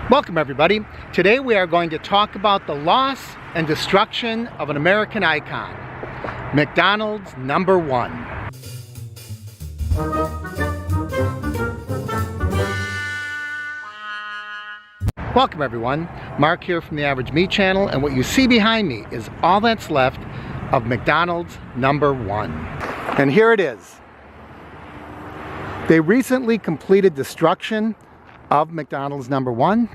Welcome everybody. Today we are going to talk about the loss and destruction of an American icon, McDonald's #1. Welcome everyone. Mark here from the Average Meat Channel, and what you see behind me is all that's left of McDonald's #1. And here it is. They recently completed destruction of McDonald's #1.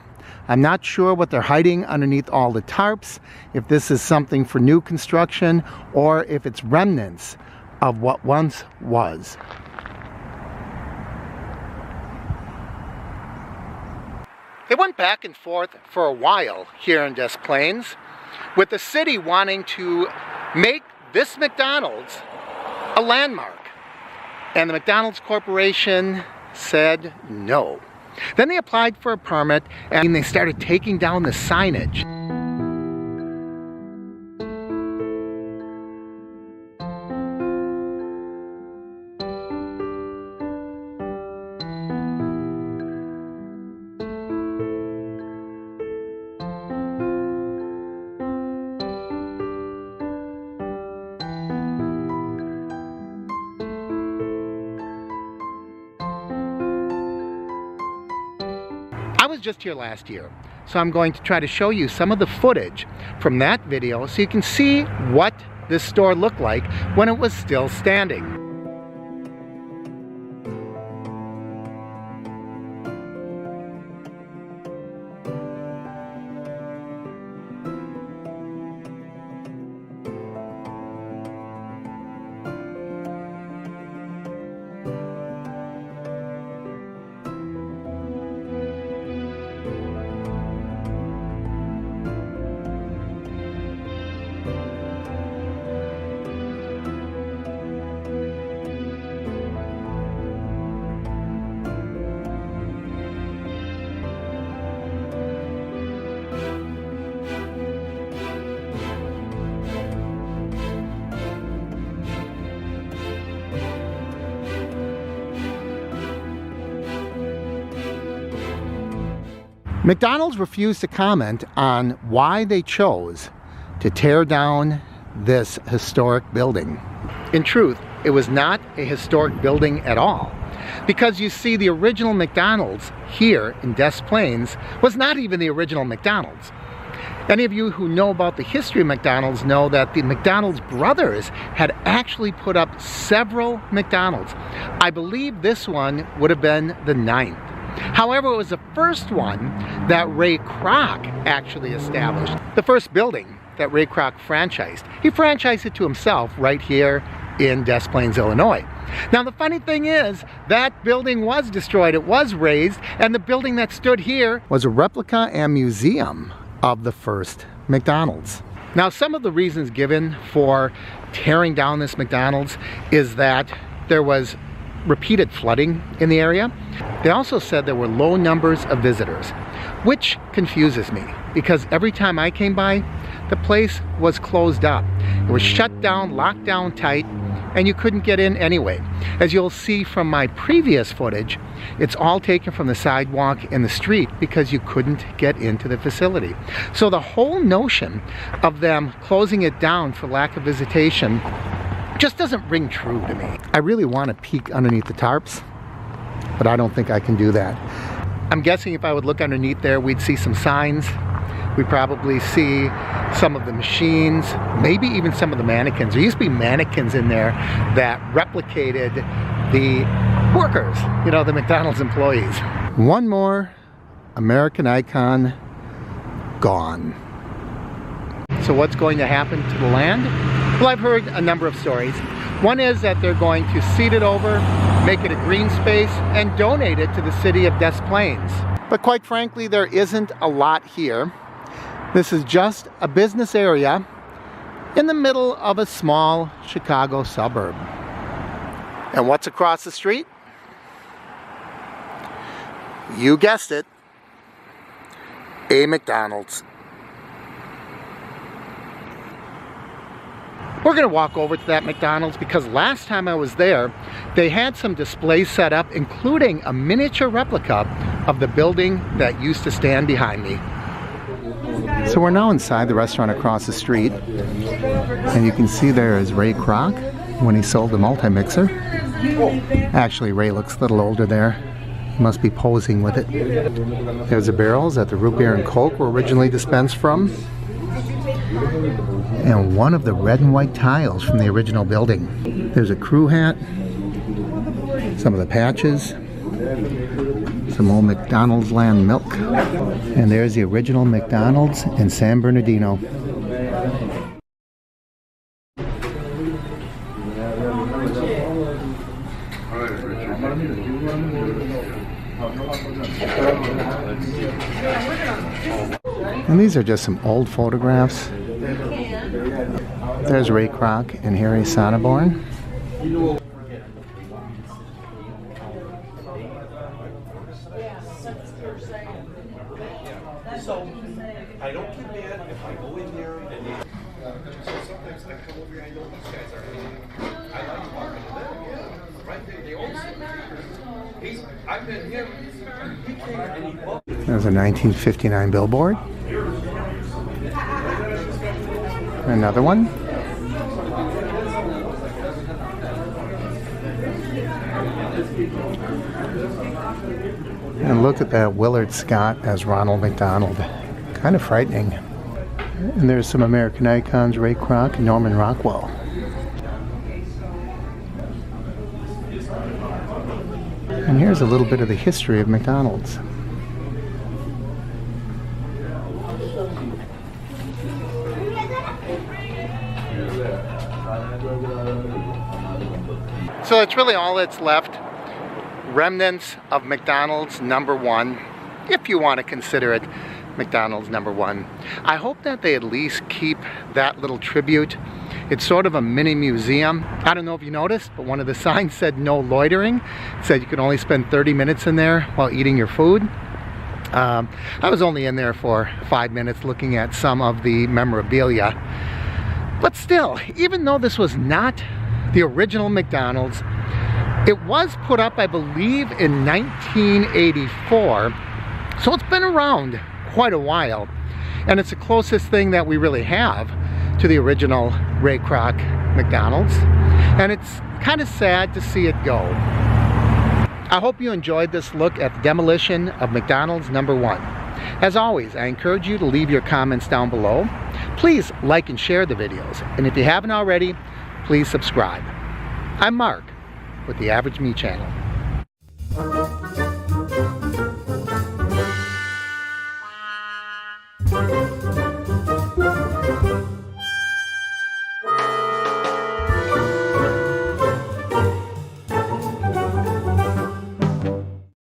I'm not sure what they're hiding underneath all the tarps, if this is something for new construction or if it's remnants of what once was. They went back and forth for a while here in Des Plaines, with the city wanting to make this McDonald's a landmark. And the McDonald's Corporation said no. Then they applied for a permit and they started taking down the signage. I was just here last year, so I'm going to try to show you some of the footage from that video so you can see what this store looked like when it was still standing. McDonald's refused to comment on why they chose to tear down this historic building. In truth, it was not a historic building at all, because you see, the original McDonald's here in Des Plaines was not even the original McDonald's. Any of you who know about the history of McDonald's know that the McDonald's brothers had actually put up several McDonald's. I believe this one would have been the 9th. However, it was the first one that Ray Kroc actually established. The first building that Ray Kroc franchised. He franchised it to himself right here in Des Plaines, Illinois. Now the funny thing is, that building was destroyed, it was razed, and the building that stood here was a replica and museum of the first McDonald's. Now some of the reasons given for tearing down this McDonald's is that there was repeated flooding in the area. They also said there were low numbers of visitors, which confuses me because every time I came by, the place was closed up. It was shut down, locked down tight, and you couldn't get in anyway. As you'll see from my previous footage, it's all taken from the sidewalk in the street because you couldn't get into the facility. So the whole notion of them closing it down for lack of visitation just doesn't ring true to me. I really want to peek underneath the tarps, but I don't think I can do that. I'm guessing if I would look underneath there, we'd see some signs. We'd probably see some of the machines, maybe even some of the mannequins. There used to be mannequins in there that replicated the workers, you know, the McDonald's employees. One more American icon gone. So what's going to happen to the land? Well, I've heard a number of stories. One is that they're going to seed it over, make it a green space, and donate it to the city of Des Plaines. But quite frankly, there isn't a lot here. This is just a business area in the middle of a small Chicago suburb. And what's across the street? You guessed it, a McDonald's. We're going to walk over to that McDonald's because last time I was there, they had some displays set up, including a miniature replica of the building that used to stand behind me. So we're now inside the restaurant across the street, and you can see there is Ray Kroc when he sold the multi-mixer. Actually, Ray looks a little older there. He must be posing with it. There's the barrels that the root beer and Coke were originally dispensed from. And one of the red and white tiles from the original building. There's a crew hat, some of the patches, some old McDonald's land milk, and there's the original McDonald's in San Bernardino. And these are just some old photographs. There's Ray Kroc and Harry Sonneborn. So I don't get mad if I go in there and sometimes I come over here, I know these guys are. I like talking to them, yeah. Right there, they always say, I've been here, he came and he bought. There's a 1959 billboard. Another one. And look at that Willard Scott as Ronald McDonald. Kind of frightening. And there's some American icons, Ray Kroc and Norman Rockwell. And here's a little bit of the history of McDonald's. So that's really all that's left. Remnants of McDonald's #1, if you want to consider it McDonald's #1. I hope that they at least keep that little tribute. It's sort of a mini museum. I don't know if you noticed, but one of the signs said no loitering. It said you could only spend 30 minutes in there while eating your food. I was only in there for 5 minutes looking at some of the memorabilia. But still, even though this was not the original McDonald's, it was put up, I believe, in 1984, so it's been around quite a while, and it's the closest thing that we really have to the original Ray Kroc McDonald's, and it's kind of sad to see it go. I hope you enjoyed this look at the demolition of McDonald's #1. As always, I encourage you to leave your comments down below. Please like and share the videos, and if you haven't already, please subscribe. I'm Mark with the Average Me channel.